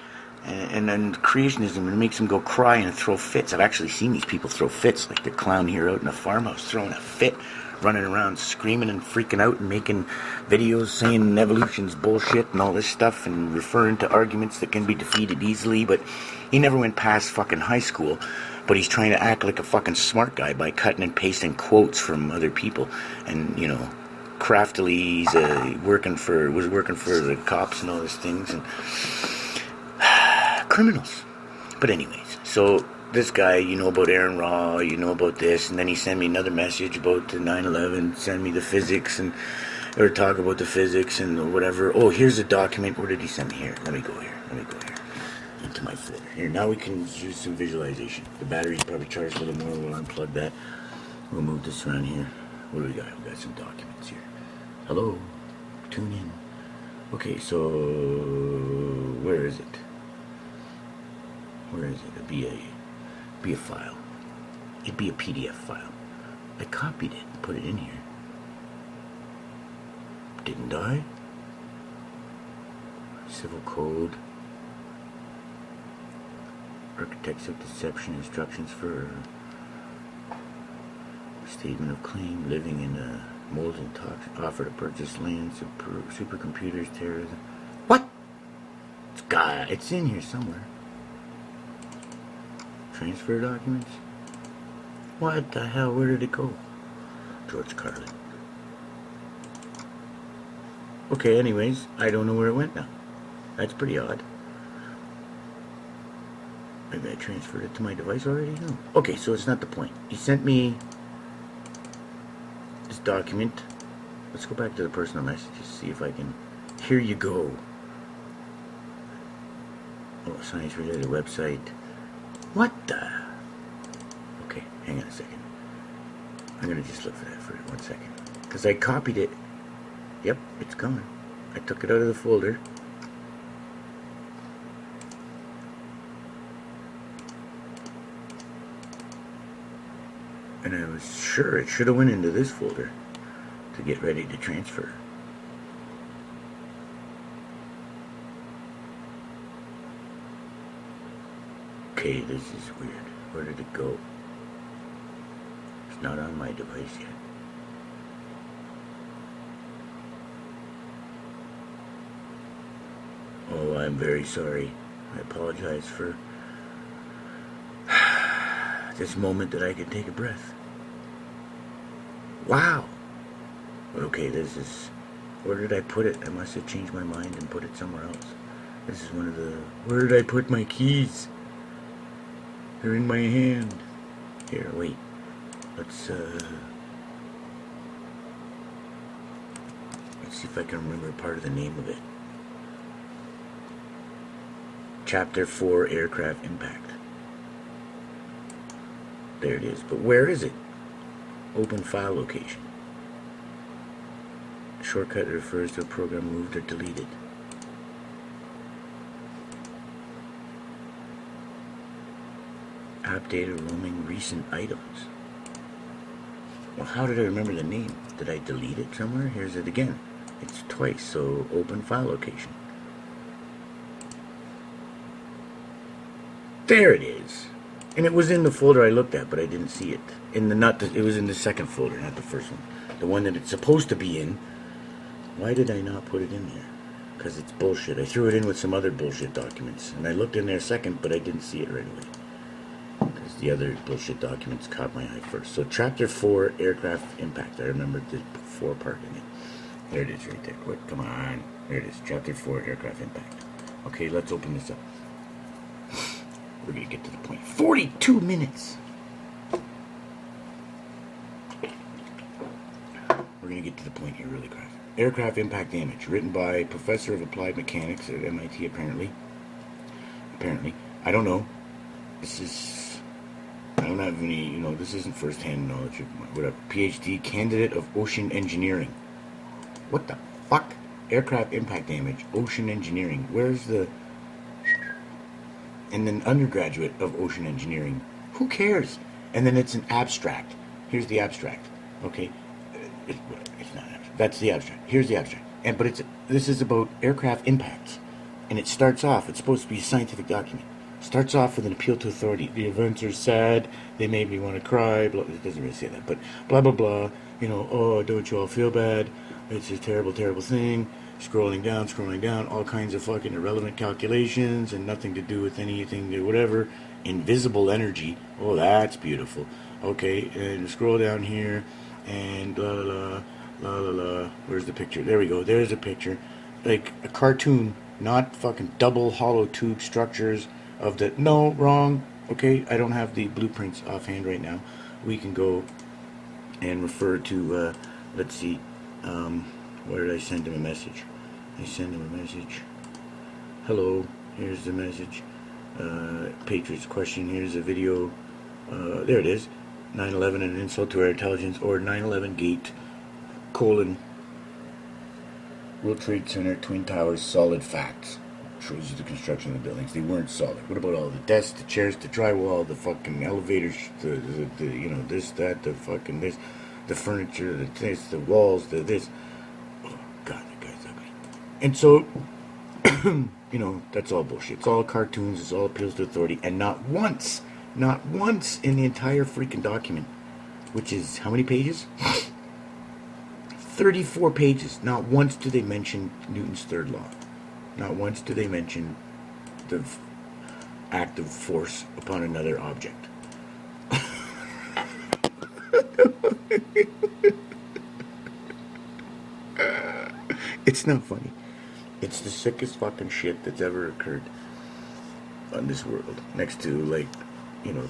And then creationism, it makes them go cry and throw fits. I've actually seen these people throw fits, like the clown here out in the farmhouse throwing a fit, running around screaming and freaking out and making videos saying evolution's bullshit and all this stuff and referring to arguments that can be defeated easily. But he never went past fucking high school, but he's trying to act like a fucking smart guy by cutting and pasting quotes from other people. And, craftily he's was working for the cops and all these things and criminals. But anyways, so this guy, about Aaron Raw, about this, and then he sent me another message about the 9/11, send me the physics or talk about the physics and whatever. Oh, here's a document. Where did he send me? Here, let me go here into my folder. Here, now we can use some visualization. The battery's probably charged a little more. We'll unplug that. We'll move this around here. What do we got? We got some documents here. Hello, tune in. Okay, so where is it? It'd be a file. It'd be a PDF file. I copied it and put it in here. Didn't I? Civil code. Architects of deception, instructions for statement of claim, living in a molten toxic, offer to purchase land, supercomputers, terrorism. What? It's in here somewhere. Transfer documents? What the hell? Where did it go? George Carlin. Okay, anyways, I don't know where it went now. That's pretty odd. Maybe I transferred it to my device already? No. Okay, so it's not the point. He sent me this document. Let's go back to the personal messages, see if I can... Here you go. Oh, science-related website. What the... Okay, hang on a second. I'm going to just look for that for 1 second. Because I copied it. Yep, it's gone. I took it out of the folder. And I was sure it should have went into this folder to get ready to transfer. Okay, this is weird. Where did it go? It's not on my device yet. Oh, I'm very sorry. I apologize for this moment that I could take a breath. Wow. Okay, this is... Where did I put it? I must have changed my mind and put it somewhere else. This is one of the... Where did I put my keys? They're in my hand. Here, wait. Let's see if I can remember part of the name of it. Chapter 4, Aircraft Impact. There it is. But where is it? Open file location. Shortcut refers to a program moved or deleted. App data roaming recent items. Well, how did I remember the name? Did I delete it somewhere? Here's it again. It's twice, so open file location. There it is. And it was in the folder I looked at, but I didn't see it. It was in the second folder, not the first one. The one that it's supposed to be in. Why did I not put it in there? Because it's bullshit. I threw it in with some other bullshit documents. And I looked in there second, but I didn't see it right away. Because the other bullshit documents caught my eye first. So chapter 4, Aircraft Impact. I remember the 4 part in it. There it is right there. Quick, come on. There it is. Chapter 4, Aircraft Impact. Okay, let's open this up. We're going to get to the point. 42 minutes! We're going to get to the point here really quick. Aircraft Impact Damage. Written by Professor of Applied Mechanics at MIT, apparently. I don't know. I don't have any, this isn't first-hand knowledge of whatever. PhD candidate of ocean engineering. What the fuck? Aircraft Impact Damage. Ocean engineering. Where's the... And then undergraduate of ocean engineering. Who cares? And then it's an abstract. Here's the abstract. Okay? It's not abstract. That's the abstract. Here's the abstract. This is about aircraft impacts. And it starts off, it's supposed to be a scientific document. Starts off with an appeal to authority. The events are sad. They made me want to cry. Blah, it doesn't really say that, but blah, blah, blah. Oh, don't you all feel bad? It's a terrible, terrible thing. Scrolling down, all kinds of fucking irrelevant calculations and nothing to do with anything, whatever. Invisible energy. Oh, that's beautiful. Okay, and scroll down here, and la la la, la la la. Where's the picture? There we go. There's a picture. Like a cartoon, not fucking double hollow tube structures of the... No, wrong. Okay, I don't have the blueprints offhand right now. We can go and refer to, let's see, where did I send him a message? I send him a message. Hello, here's the message. Patriots question, here's a video. There it is. 9/11 an insult to our intelligence, or 9/11 gate, World Trade Center, Twin Towers, solid facts. Shows you the construction of the buildings. They weren't solid. What about all the desks, the chairs, the drywall, the fucking elevators, the this, that, the fucking this, the furniture, the this, the walls, the this. Oh, God, that guy's ugly. And so, that's all bullshit. It's all cartoons. It's all appeals to authority. And not once in the entire freaking document, which is how many pages? 34 pages. Not once do they mention Newton's third law. Not once do they mention the act of force upon another object. It's not funny. It's the sickest fucking shit that's ever occurred on this world. Next to, like,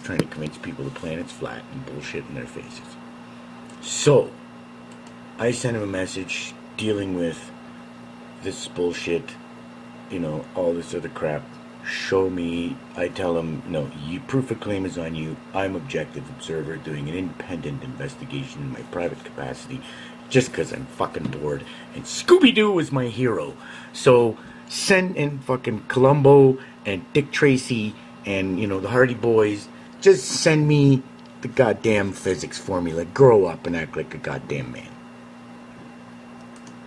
trying to convince people the planet's flat and bullshit in their faces. So, I sent him a message dealing with this bullshit, all this other crap. Show me. I tell him, no, proof of claim is on you. I'm objective observer doing an independent investigation in my private capacity just because I'm fucking bored. And Scooby-Doo is my hero. So send in fucking Columbo and Dick Tracy and, the Hardy Boys. Just send me the goddamn physics formula. Grow up and act like a goddamn man.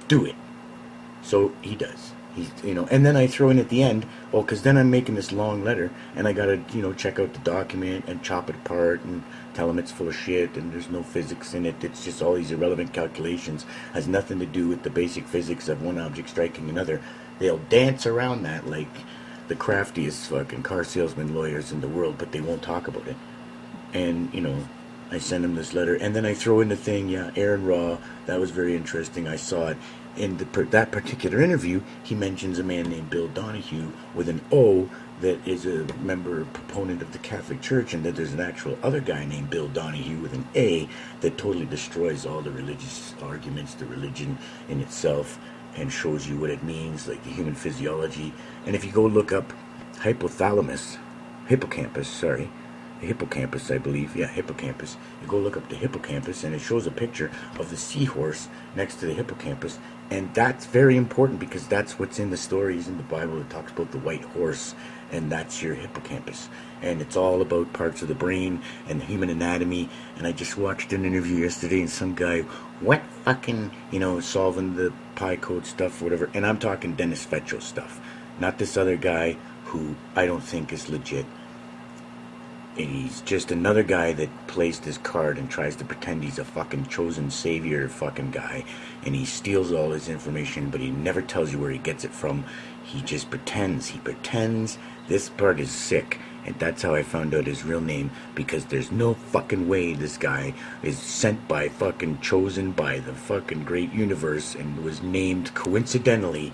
Do it. So he does. And then I throw in at the end, because then I'm making this long letter, and I gotta, check out the document and chop it apart and tell them it's full of shit and there's no physics in it. It's just all these irrelevant calculations. Has nothing to do with the basic physics of one object striking another. They'll dance around that like the craftiest fucking car salesman lawyers in the world, but they won't talk about it. And, I send him this letter, and then I throw in the thing, Aaron Raw, that was very interesting, I saw it. In that particular interview, he mentions a man named Bill Donahue with an O that is a member, proponent of the Catholic Church, and that there's an actual other guy named Bill Donahue with an A that totally destroys all the religious arguments, the religion in itself, and shows you what it means, like the human physiology. And if you go look up hippocampus, I believe. Yeah, hippocampus. You go look up the hippocampus, and it shows a picture of the seahorse next to the hippocampus. And that's very important because that's what's in the stories in the Bible. It talks about the white horse, and that's your hippocampus. And it's all about parts of the brain and the human anatomy. And I just watched an interview yesterday, and some guy, what fucking, solving the pi code stuff or whatever. And I'm talking Dennis Fetcho stuff. Not this other guy who I don't think is legit. He's just another guy that plays this card and tries to pretend he's a fucking chosen savior fucking guy. And he steals all his information, but he never tells you where he gets it from. He just pretends. He pretends. This part is sick. And that's how I found out his real name. Because there's no fucking way this guy is sent by fucking chosen by the fucking great universe and was named coincidentally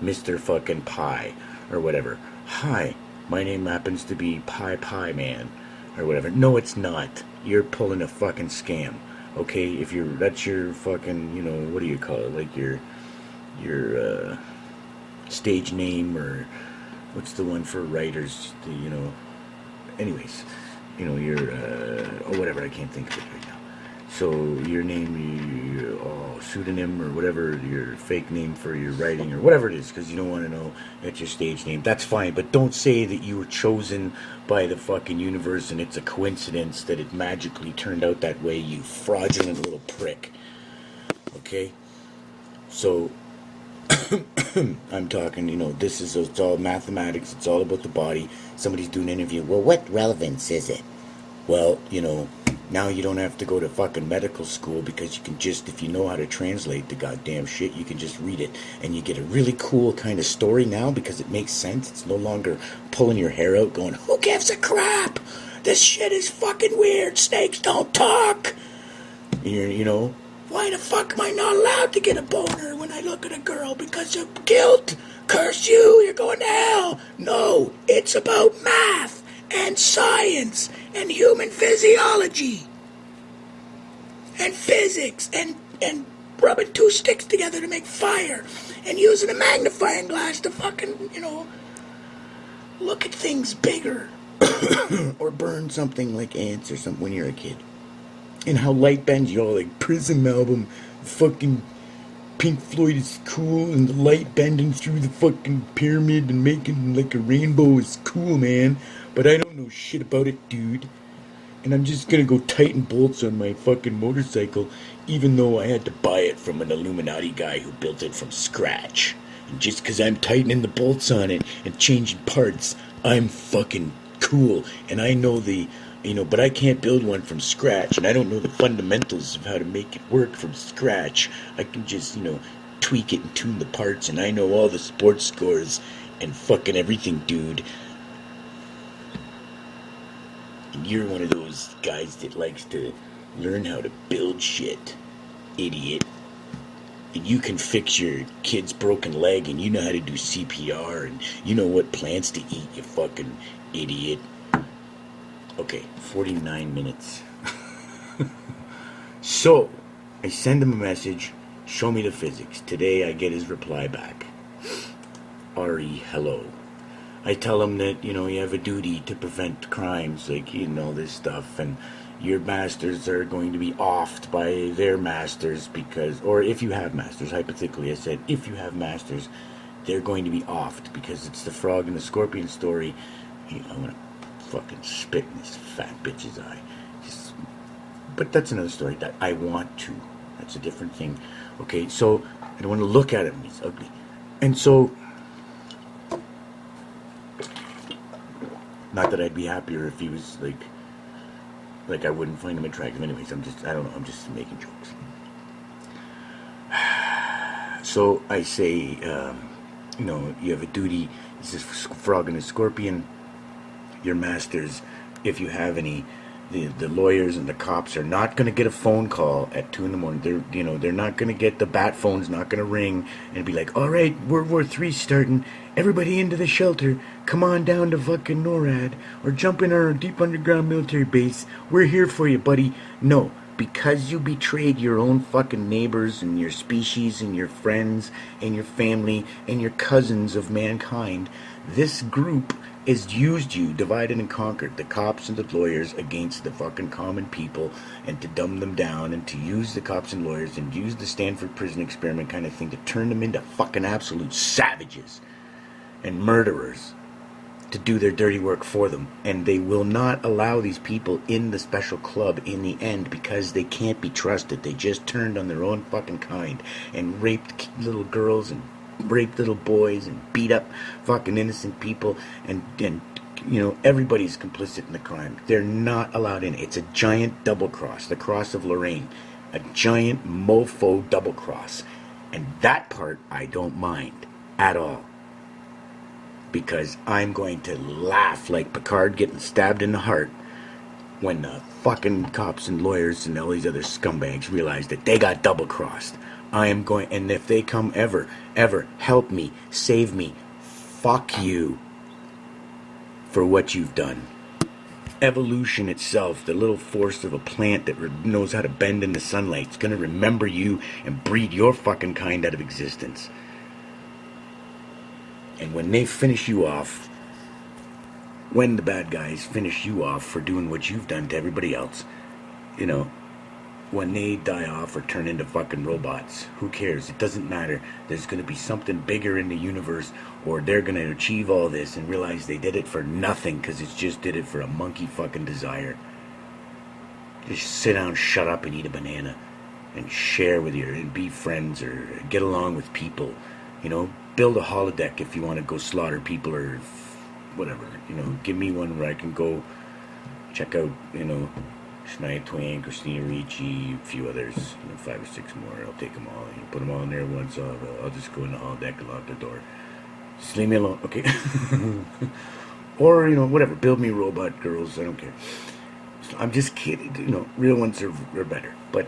Mr. fucking Pie or whatever. Hi, my name happens to be Pie Man. Or whatever. No, it's not. You're pulling a fucking scam. Okay? That's your fucking, what do you call it? Like your stage name, or what's the one for writers? Anyways, your, or whatever, I can't think of it right now. So your name, pseudonym or whatever, your fake name for your writing or whatever it is, because you don't want to know that's your stage name. That's fine, but don't say that you were chosen by the fucking universe and it's a coincidence that it magically turned out that way, you fraudulent little prick. Okay? So, I'm talking, it's all mathematics, it's all about the body. Somebody's doing an interview. Well, what relevance is it? Well, now you don't have to go to fucking medical school because you can just, if you know how to translate the goddamn shit, you can just read it. And you get a really cool kind of story now because it makes sense. It's no longer pulling your hair out going, who gives a crap? This shit is fucking weird. Snakes don't talk. Why the fuck am I not allowed to get a boner when I look at a girl because of guilt? Curse you, you're going to hell. No, it's about math and science and human physiology and physics and rubbing two sticks together to make fire and using a magnifying glass to fucking, look at things bigger or burn something like ants or something when you're a kid. And how light bends, like Prism album, fucking Pink Floyd is cool, and the light bending through the fucking pyramid and making like a rainbow is cool, man. But I don't know shit about it, dude. And I'm just gonna go tighten bolts on my fucking motorcycle, even though I had to buy it from an Illuminati guy who built it from scratch. And just because I'm tightening the bolts on it and changing parts, I'm fucking cool. And I know but I can't build one from scratch, and I don't know the fundamentals of how to make it work from scratch. I can just, tweak it and tune the parts, and I know all the sports scores and fucking everything, dude. And you're one of those guys that likes to learn how to build shit, idiot. and you can fix your kid's broken leg, and you know how to do CPR, and you know what plants to eat, you fucking idiot. Okay, 49 minutes. So, I send him a message, show me the physics. Today I get his reply back. Ari, hello. I tell him that, you have a duty to prevent crimes, like, this stuff, and your masters are going to be offed by their masters because, or if you have masters, hypothetically, I said, if you have masters, they're going to be offed because it's the frog and the scorpion story. I'm going to fucking spit in this fat bitch's eye. But that's another story that I want to. That's a different thing. Okay, so I don't want to look at him. He's ugly. And so, not that I'd be happier if he was like I wouldn't find him attractive. Anyways, I'm just making jokes. So I say, you have a duty. This is frog and a scorpion. Your masters, if you have any, the lawyers and the cops are not going to get a phone call at 2 a.m. They're not going to get the bat phone's not going to ring and be like, all right, World War III's starting. Everybody into the shelter. Come on down to fucking NORAD or jump in our deep underground military base. We're here for you, buddy. No, because you betrayed your own fucking neighbors and your species and your friends and your family and your cousins of mankind, this group is used you, divided and conquered, the cops and the lawyers against the fucking common people, and to dumb them down, and to use the cops and lawyers and use the Stanford prison experiment kind of thing to turn them into fucking absolute savages and murderers to do their dirty work for them. And they will not allow these people in the special club in the end because they can't be trusted. They just turned on their own fucking kind and raped little girls and raped little boys and beat up fucking innocent people, and everybody's complicit in the crime. They're not allowed in. It's a giant double cross, the cross of Lorraine, a giant mofo double cross, and that part I don't mind at all, because I'm going to laugh like Picard getting stabbed in the heart when the fucking cops and lawyers and all these other scumbags realize that they got double crossed. I am going, and if they come ever help me, save me, fuck you for what you've done. Evolution itself, the little force of a plant that knows how to bend in the sunlight, is going to remember you and breed your fucking kind out of existence. And when they finish you off, when the bad guys finish you off for doing what you've done to everybody else, when they die off or turn into fucking robots, who cares? It doesn't matter. There's going to be something bigger in the universe, or they're going to achieve all this and realize they did it for nothing because it's just did it for a monkey fucking desire. Just sit down, shut up, and eat a banana and share with you and be friends or get along with people. Build a holodeck if you want to go slaughter people or whatever. Give me one where I can go check out, Shania Twain, Christina Ricci, a few others, 5 or 6 more. I'll take them all. Put them all in there once. I'll just go in the holodeck and lock the door. Just leave me alone, okay? Or, whatever. Build me robot girls. I don't care. I'm just kidding. Real ones are better. But,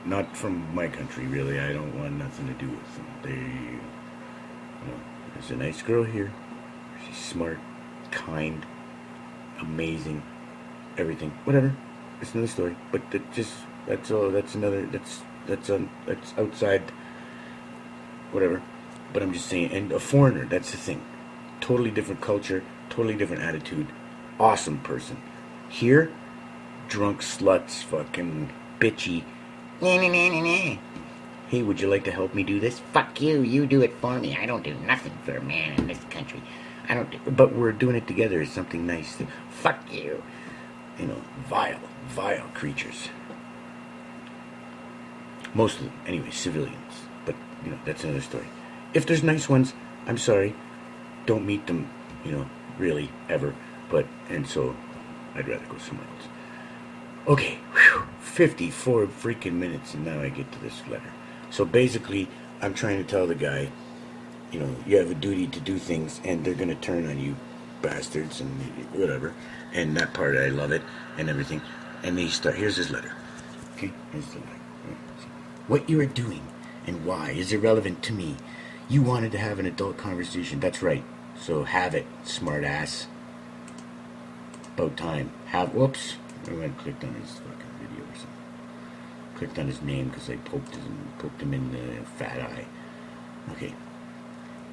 not from my country, really. I don't want nothing to do with them. There's a nice girl here. She's smart, kind, amazing. Everything, whatever. It's another story, but that's all. That's outside, whatever. But I'm just saying, and a foreigner. That's the thing. Totally different culture, totally different attitude. Awesome person. Here, drunk sluts, fucking bitchy. Hey, would you like to help me do this? Fuck you. You do it for me. I don't do nothing for a man in this country. But we're doing it together. It's something nice. Fuck you. Vile creatures. Most of them, anyway, civilians. But, that's another story. If there's nice ones, I'm sorry. Don't meet them, really, ever. And so, I'd rather go somewhere else. Okay, 54 freaking minutes, and now I get to this letter. So basically, I'm trying to tell the guy, you have a duty to do things, and they're going to turn on you, bastards, and whatever. And that part, I love it, and everything. And they start, here's his letter. Okay, here's the letter. What you are doing And why is irrelevant to me. You wanted to have an adult conversation. That's right. So have it, smart ass. About time. Whoops. I went and clicked on his fucking video or something. Clicked on his name because I poked him in the fat eye. Okay.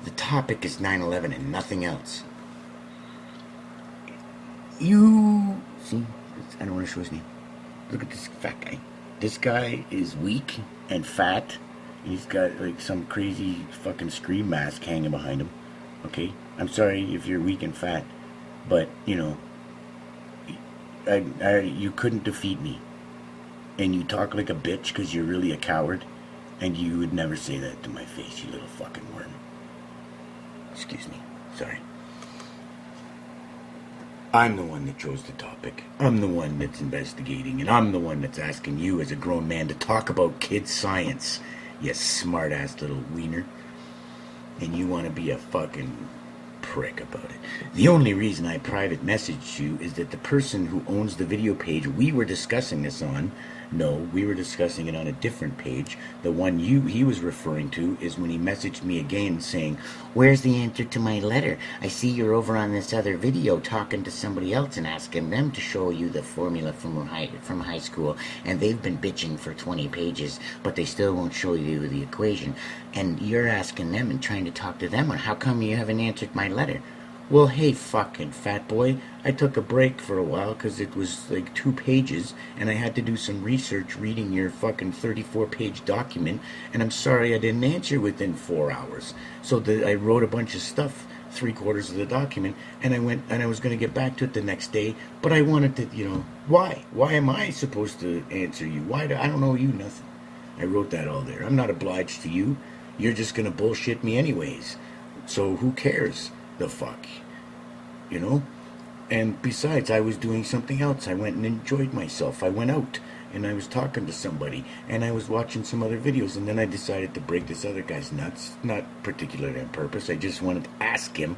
The topic is 9/11 and nothing else. You see, I don't want to show his name. Look at this fat guy. This guy is weak and fat. He's got like some crazy fucking scream mask hanging behind him. Okay, I'm sorry if you're weak and fat, but you know, you couldn't defeat me. And you talk like a bitch because you're really a coward, and you would never say that to my face, you little fucking worm. Excuse me. Sorry. I'm the one that chose the topic. I'm the one that's investigating, and I'm the one that's asking you as a grown man to talk about kid science, you smart-ass little wiener. And you want to be a fucking prick about it. The only reason I private messaged you is that the person who owns the video page we were discussing this on, no, we were discussing it on a different page. The one he was referring to is when he messaged me again saying, "Where's the answer to my letter? I see you're over on this other video talking to somebody else and asking them to show you the formula from high school, and they've been bitching for 20 pages, but they still won't show you the equation. And you're asking them and trying to talk to them on how come you haven't answered my letter?" Well, hey, fucking fat boy, I took a break for a while because it was like 2 pages, and I had to do some research reading your fucking 34-page document, and I'm sorry I didn't answer within 4 hours. So I wrote a bunch of stuff, 3/4 of the document, and I was going to get back to it the next day, but I wanted to, why? Why am I supposed to answer you? I don't owe you nothing. I wrote that all there. I'm not obliged to you. You're just going to bullshit me anyways. So who cares? The fuck, and besides, I was doing something else. I went and enjoyed myself. I went out and I was talking to somebody and I was watching some other videos, and then I decided to break this other guy's nuts, not particularly on purpose. I just wanted to ask him,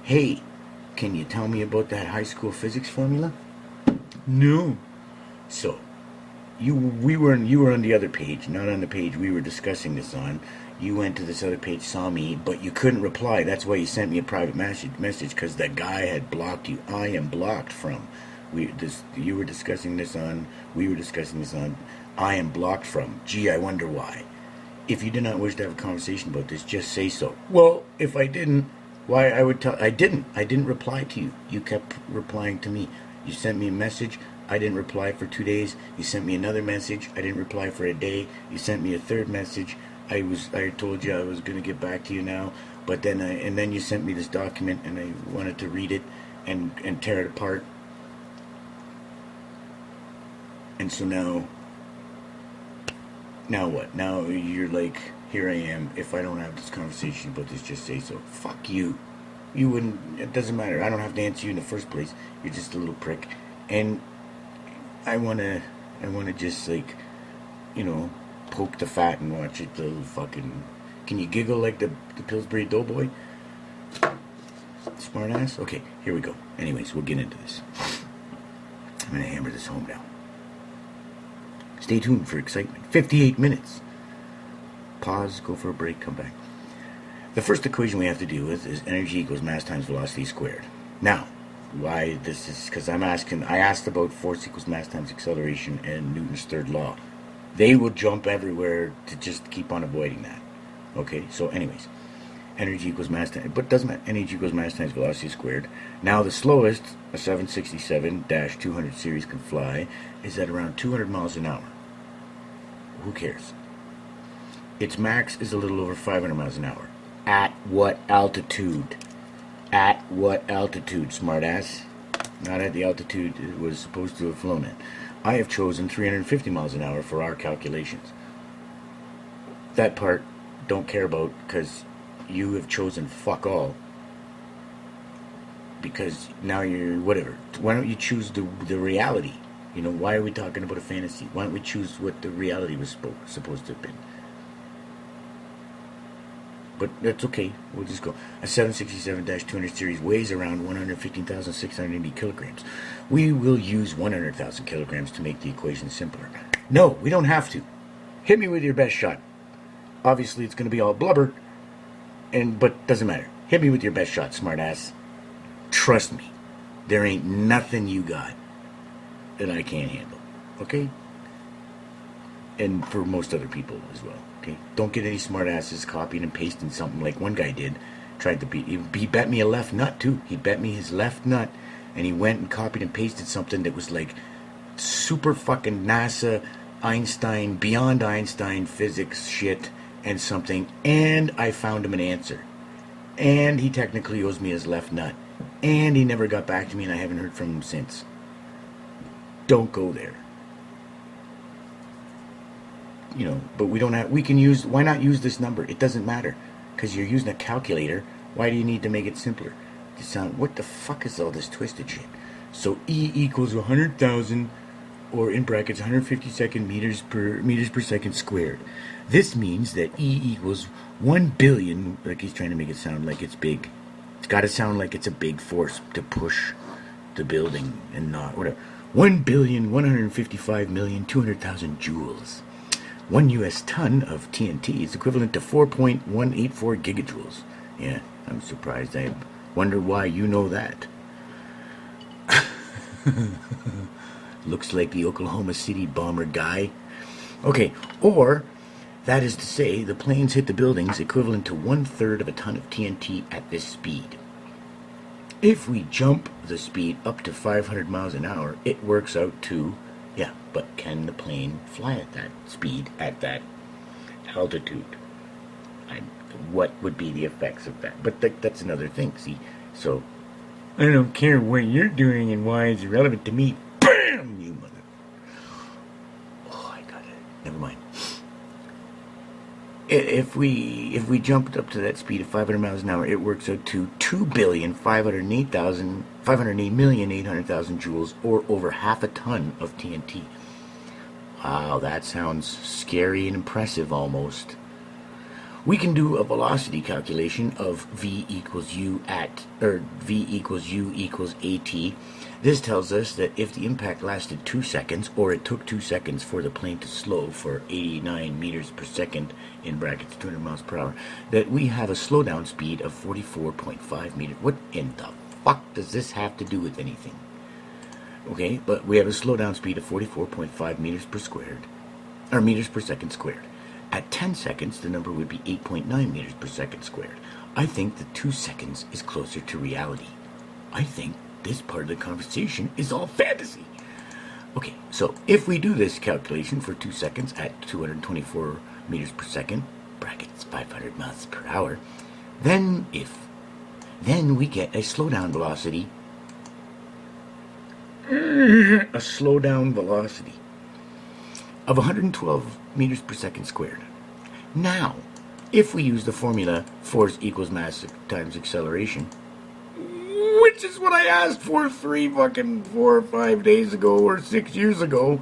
hey, can you tell me about that high school physics formula? No. So you were on the other page, not on the page we were discussing this on. You went to this other page, saw me, but you couldn't reply. That's why you sent me a private message, because that guy had blocked you. I am blocked from. You were discussing this on. We were discussing this on. I am blocked from. Gee, I wonder why. If you do not wish to have a conversation about this, just say so. Well, if I didn't, why I would tell. I didn't reply to you. You kept replying to me. You sent me a message. I didn't reply for 2 days. You sent me another message. I didn't reply for a day. You sent me a third message. I told you I was going to get back to you now, but then you sent me this document, and I wanted to read it and tear it apart. And so now what? Now you're like, here I am. If I don't have this conversation about this, just say so. Fuck you. You wouldn't. It doesn't matter. I don't have to answer you in the first place. You're just a little prick, and I wanna just like, poke the fat and watch it, the little fucking... Can you giggle like the Pillsbury Doughboy? Smart ass? Okay, here we go. Anyways, we'll get into this. I'm gonna hammer this home now. Stay tuned for excitement. 58 minutes. Pause, go for a break, come back. The first equation we have to deal with is energy equals mass times velocity squared. Now, why this is... Because I asked about force equals mass times acceleration and Newton's third law. They will jump everywhere to just keep on avoiding that. Okay, so anyways, energy equals mass times, but doesn't matter, energy equals mass times velocity squared. Now the slowest a 767-200 series can fly is at around 200 miles an hour. Who cares? Its max is a little over 500 miles an hour. At what altitude? At what altitude, smartass? Not at the altitude it was supposed to have flown at. I have chosen 350 miles an hour for our calculations. That part, don't care about, because you have chosen fuck all. Because now you're, whatever. Why don't you choose the reality? Why are we talking about a fantasy? Why don't we choose what the reality was supposed to have been? But that's okay. We'll just go. A 767-200 series weighs around 115,680 kilograms. We will use 100,000 kilograms to make the equation simpler. No, we don't have to. Hit me with your best shot. obviously it's going to be all blubber, but doesn't matter. Hit me with your best shot, smartass. Trust me, there ain't nothing you got that I can't handle, okay? And for most other people as well, okay? Don't get any smartasses copying and pasting something like one guy did. Tried to he bet me a left nut too. He bet me his left nut, and he went and copied and pasted something that was like super fucking NASA, Einstein, beyond Einstein physics shit and something, and I found him an answer. And he technically owes me his left nut. And he never got back to me, and I haven't heard from him since. Don't go there. You know, but we can use, why not use this number? It doesn't matter, because you're using a calculator. Why do you need to make it simpler? What the fuck is all this twisted shit? So E equals 100,000, or in brackets 152nd meters per second squared. This means that E equals 1 billion, like he's trying to make it sound like it's big. It's got to sound like it's a big force to push the building and not, whatever. 1,155,200,000 joules. 1 U.S. ton of TNT is equivalent to 4.184 gigajoules. Yeah, I'm surprised. I wonder why you know that. Looks like the Oklahoma City bomber guy. Okay, or that is to say, the planes hit the buildings equivalent to 1/3 of a ton of TNT at this speed. If we jump the speed up to 500 miles an hour, it works out to, yeah, but can the plane fly at that speed, at that altitude? What would be the effects of that? But that's another thing, see? So, I don't care what you're doing and why it's irrelevant to me. BAM! You mother... Oh, I got it. Never mind. If we jumped up to that speed of 500 miles an hour, it works out to 2,508,800,000 joules, or over half a ton of TNT. Wow, that sounds scary and impressive almost. We can do a velocity calculation of V equals U at This tells us that if the impact lasted 2 seconds, or it took 2 seconds for the plane to slow for 89 meters per second, in brackets 200 miles per hour, that we have a slowdown speed of 44.5 meters. What in the fuck does this have to do with anything? Okay, but we have a slowdown speed of 44.5 meters per squared, or meters per second squared. At 10 seconds, the number would be 8.9 meters per second squared. I think that 2 seconds is closer to reality. I think this part of the conversation is all fantasy. Okay, so if we do this calculation for 2 seconds at 224 meters per second, brackets 500 miles per hour, then we get a slowdown velocity. A slowdown velocity of 112 meters per second squared. Now, if we use the formula force equals mass times acceleration, which is what I asked for 4 or 5 days ago or 6 years ago,